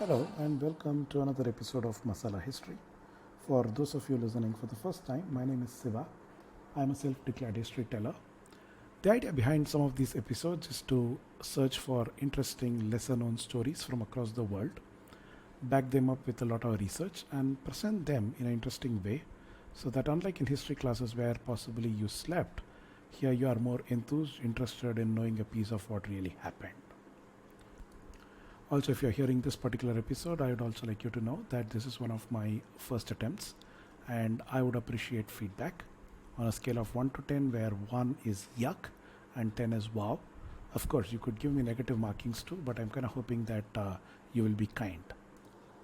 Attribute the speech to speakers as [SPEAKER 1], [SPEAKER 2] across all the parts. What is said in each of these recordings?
[SPEAKER 1] Hello and welcome to another episode of Masala History. For those of you listening for the first time, my name is Siva. I am a self declared history teller. The idea behind some of these episodes is to search for interesting, lesser known stories from across the world, back them up with a lot of research, and present them in an interesting way so that, unlike in history classes where possibly you slept, here you are more enthused, interested in knowing a piece of what really happened. Also, if you're hearing this particular episode, I would also like you to know that this is one of my first attempts and I would appreciate feedback on a scale of 1 to 10, where 1 is yuck and 10 is wow. Of course, you could give me negative markings too, but I'm kind of hoping that you will be kind.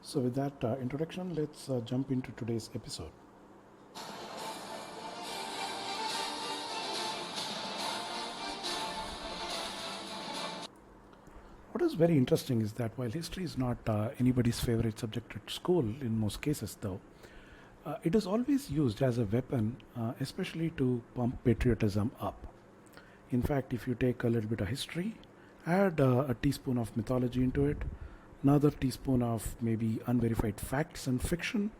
[SPEAKER 1] So, with that introduction, let's jump into today's episode. What is very interesting is that while history is not anybody's favorite subject at school in most cases, though, it is always used as a weapon, especially to pump patriotism up. In fact, if you take a little bit of history, add a teaspoon of mythology into it, another teaspoon of maybe unverified facts and fiction,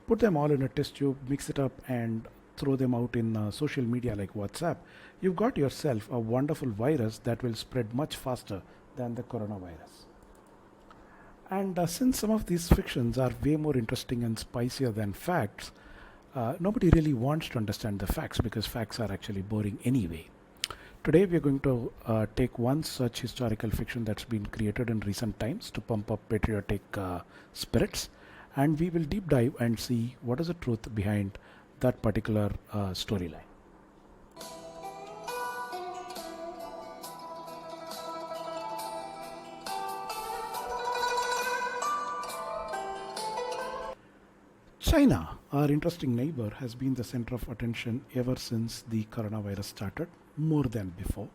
[SPEAKER 1] put them all in a test tube, mix it up, and throw them out in social media like WhatsApp, you've got yourself a wonderful virus that will spread much faster than the coronavirus. And since some of these fictions are way more interesting and spicier than facts, nobody really wants to understand the facts because facts are actually boring anyway. Today, we are going to take one such historical fiction that's been created in recent times to pump up patriotic spirits, and we will deep dive and see what is the truth behind that particular storyline. China, our interesting neighbor, has been the center of attention ever since the coronavirus started, more than before.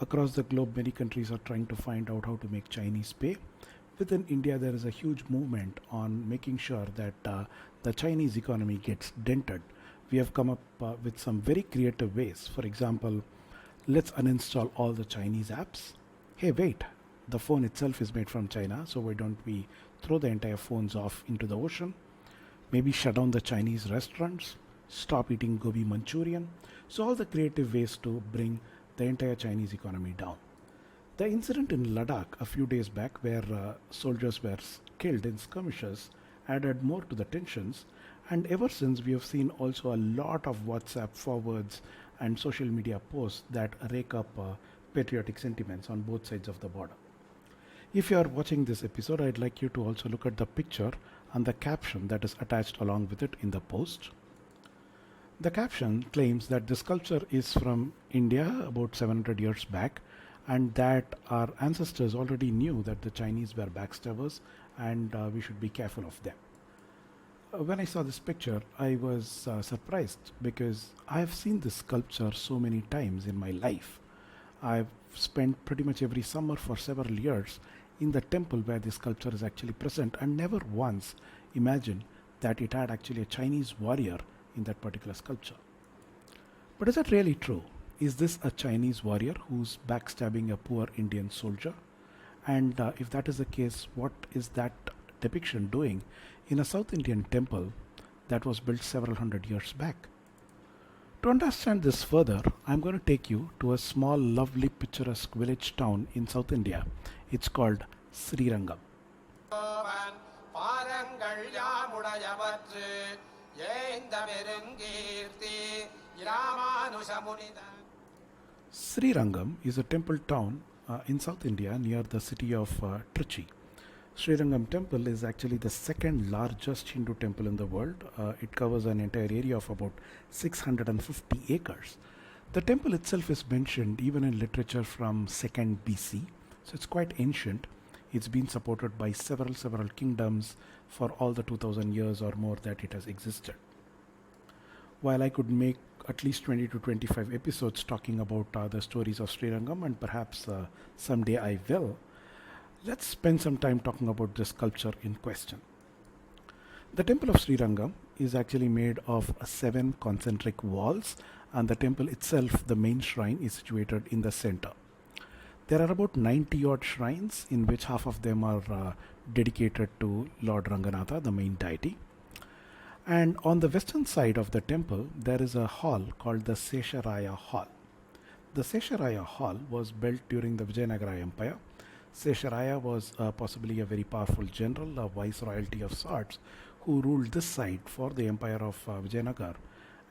[SPEAKER 1] Across the globe, many countries are trying to find out how to make Chinese pay. Within India, there is a huge movement on making sure that the Chinese economy gets dented. We have come up with some very creative ways. For example, let's uninstall all the Chinese apps. Hey, wait, the phone itself is made from China, so why don't we throw the entire phones off into the ocean? Maybe shut down the Chinese restaurants, stop eating gobi Manchurian. So, all the creative ways to bring the entire Chinese economy down. The incident in Ladakh a few days back, where soldiers were killed in skirmishes, added more to the tensions. And ever since, we have seen also a lot of WhatsApp forwards and social media posts that rake up patriotic sentiments on both sides of the border. If you are watching this episode, I'd like you to also look at the picture and the caption that is attached along with it in the post. The caption claims that this sculpture is from India about 700 years back and that our ancestors already knew that the Chinese were backstabbers and we should be careful of them. When I saw this picture, I was surprised because I have seen this sculpture so many times in my life. I've spent pretty much every summer for several years in the temple where this sculpture is actually present and never once imagined that it had actually a Chinese warrior in that particular sculpture. But is that really true? Is this a Chinese warrior who's backstabbing a poor Indian soldier? And if that is the case, what is that depiction doing in a South Indian temple that was built several hundred years back? To understand this further, I'm going to take you to a small, lovely, picturesque village town in South India. It's called Srirangam. Srirangam is a temple town in South India near the city of Trichy. Srirangam temple is actually the second largest Hindu temple in the world. It covers an entire area of about 650 acres. The temple itself is mentioned even in literature from 2nd BC, so it's quite ancient. It's been supported by several kingdoms for all the 2000 years or more that it has existed. While I could make at least 20 to 25 episodes talking about the stories of Srirangam, and perhaps someday I will, let's spend some time talking about this sculpture in question. The temple of Srirangam is actually made of 7 concentric walls, and the temple itself, the main shrine, is situated in the center. There are about 90 odd shrines, in which half of them are dedicated to Lord Ranganatha, the main deity. And on the western side of the temple, there is a hall called the Sesharaya Hall. The Sesharaya Hall was built during the Vijayanagara Empire. Sesharaya was possibly a very powerful general, a viceroyalty of sorts, who ruled this side for the empire of Vijayanagar,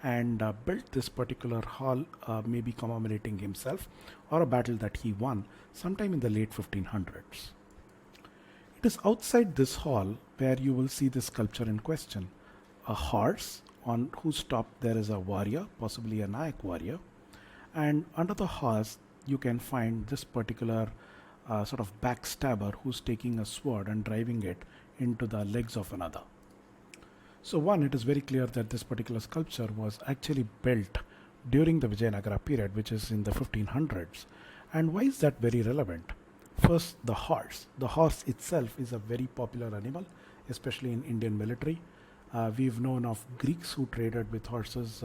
[SPEAKER 1] and built this particular hall, maybe commemorating himself or a battle that he won sometime in the late 1500s. It is outside this hall where you will see the sculpture in question, a horse on whose top there is a warrior, possibly a Nayak warrior, and under the horse you can find this particular sort of backstabber who's taking a sword and driving it into the legs of another. So one, it is very clear that this particular sculpture was actually built during the Vijayanagara period, which is in the 1500s. And why is that very relevant? First, the horse. The horse itself is a very popular animal, especially in Indian military. We've known of Greeks who traded with horses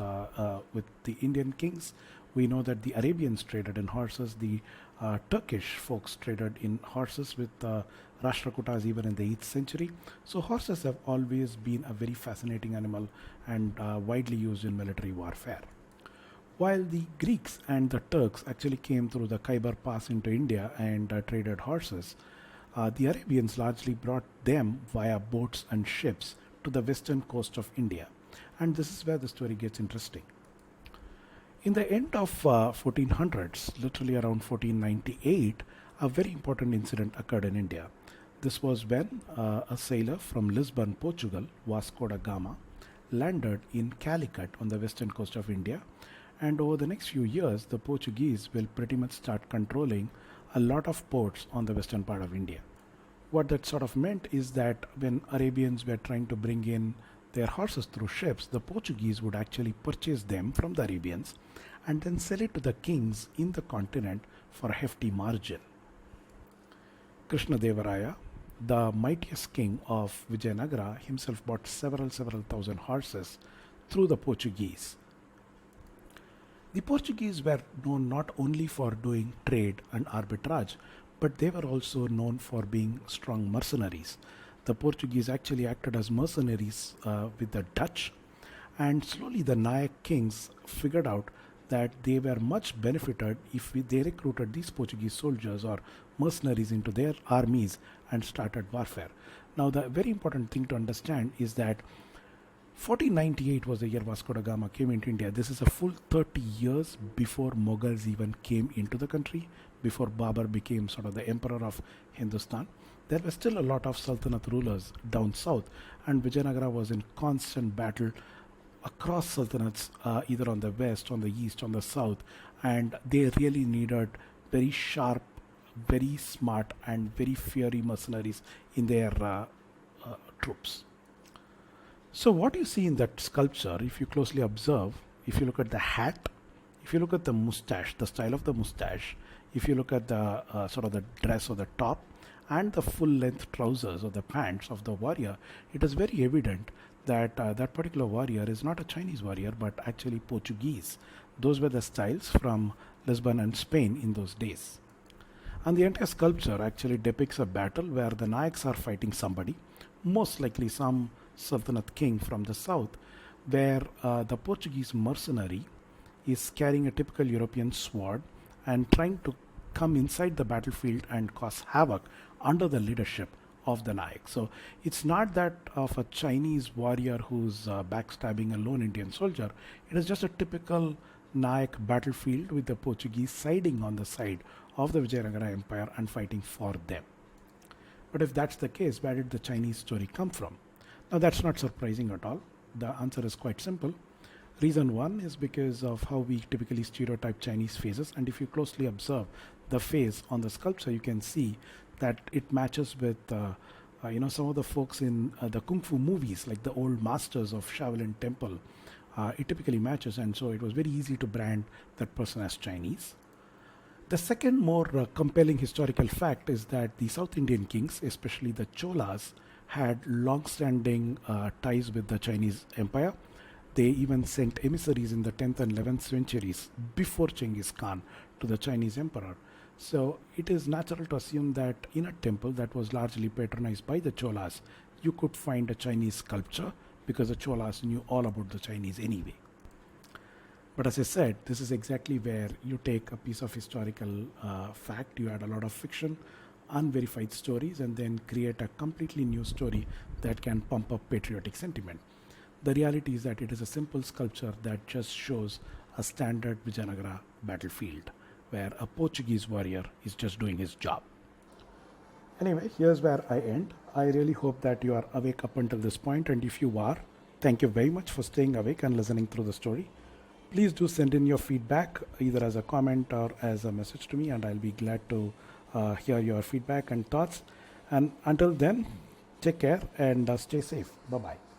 [SPEAKER 1] with the Indian kings. We know that the Arabians traded in horses. The Turkish folks traded in horses with Rashtrakutas even in the 8th century. So horses have always been a very fascinating animal and widely used in military warfare. While the Greeks and the Turks actually came through the Khyber Pass into India and traded horses, the Arabians largely brought them via boats and ships to the western coast of India. And this is where the story gets interesting. In the end of 1400s, literally around 1498, a very important incident occurred in India. This was when a sailor from Lisbon, Portugal, Vasco da Gama, landed in Calicut on the western coast of India. And over the next few years, the Portuguese will pretty much start controlling a lot of ports on the western part of India. What that sort of meant is that when Arabians were trying to bring in their horses through ships, the Portuguese would actually purchase them from the Arabians and then sell it to the kings in the continent for a hefty margin. Krishnadevaraya, the mightiest king of Vijayanagara, himself bought several thousand horses through the Portuguese. The Portuguese were known not only for doing trade and arbitrage, but they were also known for being strong mercenaries. The Portuguese actually acted as mercenaries with the Dutch, and slowly the Nayak kings figured out that they were much benefited if they recruited these Portuguese soldiers or mercenaries into their armies and started warfare. Now, the very important thing to understand is that 1498 was the year Vasco da Gama came into India. This is a full 30 years before Mughals even came into the country, before Babur became sort of the emperor of Hindustan. There were still a lot of Sultanate rulers down south, and Vijayanagara was in constant battle across sultanates, either on the west, on the east, on the south, and they really needed very sharp, very smart, and very fiery mercenaries in their troops. So what you see in that sculpture, if you closely observe, if you look at the hat, if you look at the mustache, the style of the mustache, if you look at the sort of the dress or the top, and the full length trousers or the pants of the warrior, it is very evident that that particular warrior is not a Chinese warrior but actually Portuguese. Those were the styles from Lisbon and Spain in those days. And the entire sculpture actually depicts a battle where the Nayaks are fighting somebody, most likely some Sultanate king from the south, where the Portuguese mercenary is carrying a typical European sword and trying to come inside the battlefield and cause havoc under the leadership of the Nayak. So it's not that of a Chinese warrior who's backstabbing a lone Indian soldier. It is just a typical Nayak battlefield with the Portuguese siding on the side of the Vijayanagara Empire and fighting for them. But if that's the case, where did the Chinese story come from? Now that's not surprising at all. The answer is quite simple. Reason one is because of how we typically stereotype Chinese faces, and if you closely observe the face on the sculpture, you can see that it matches with some of the folks in the kung fu movies, like the old masters of Shaolin Temple. It typically matches, and so it was very easy to brand that person as Chinese. The second more compelling historical fact is that the South Indian kings, especially the Cholas, had long-standing ties with the Chinese Empire. They even sent emissaries in the 10th and 11th centuries before Genghis Khan to the Chinese emperor. So it is natural to assume that in a temple that was largely patronized by the Cholas, you could find a Chinese sculpture because the Cholas knew all about the Chinese anyway. But as I said, this is exactly where you take a piece of historical fact, you add a lot of fiction, unverified stories, and then create a completely new story that can pump up patriotic sentiment. The reality is that it is a simple sculpture that just shows a standard Vijayanagara battlefield where a Portuguese warrior is just doing his job. Anyway, here's where I end. I really hope that you are awake up until this point, and if you are, thank you very much for staying awake and listening through the story. Please do send in your feedback either as a comment or as a message to me, and I'll be glad to hear your feedback and thoughts. And until then, take care and stay safe. Bye bye.